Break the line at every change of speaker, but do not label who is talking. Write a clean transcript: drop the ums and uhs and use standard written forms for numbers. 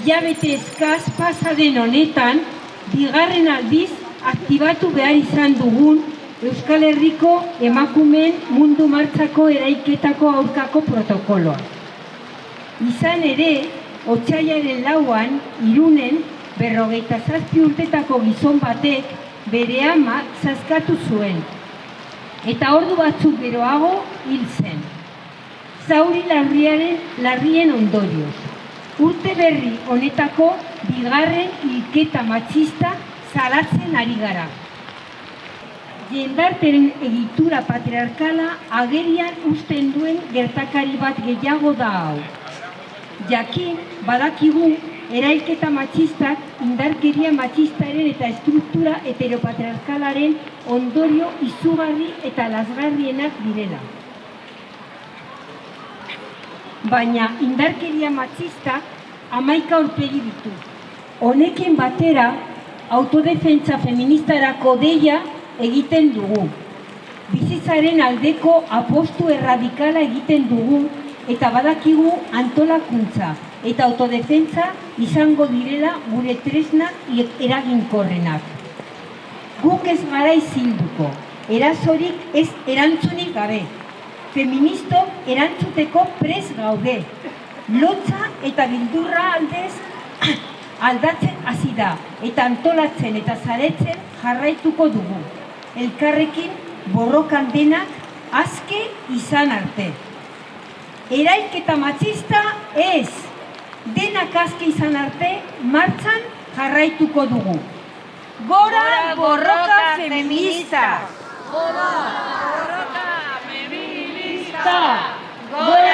hilabete eskaz pasa den honetan, bigarren aldiz aktibatu behar izan dugun Euskal Herriko emakumeen mundu martxako eraiketako aurkako protokoloa. Izan ere, otsailaren 4an, Irunen, 57 urtetako gizon batek bere ama zazkatu zuen, eta ordu batzuk geroago hil zen. Zauri larrien ondorioz. Urte berri honetako bigarren hilketa matxista salatzen ari gara. Jendarteren egitura patriarkala agerian uzten duen gertakari bat gehiago da hau. Jakin, badakigu, erailketa matxistak indarkeria matxistaren eta estruktura heteropatriarkalaren ondorio izugarri eta lazgarrienak direla. Baina indarkeria matxistak 11 aurpegi ditu. Honekin batera, autodefentsa feministarako deia egiten dugu. Bizitzaren aldeko apostu erradikala egiten dugu eta badakigu antolakuntza eta autodefentsa izango direla gure tresna eraginkorrenak. Guk ez gara isilduko, erasorik ez erantzunik gabe. Feministok erantzuteko prez gaude. Lotza eta bildurra aldez aldatzen hasi da eta antolatzen eta zaretzen jarraituko dugu. Elkarrekin borrokan denak aske izan arte. Erailketa matxista ez, denak aske izan arte martxan jarraituko dugu. Gora borroka feminista! Gora borroka feminista! Gora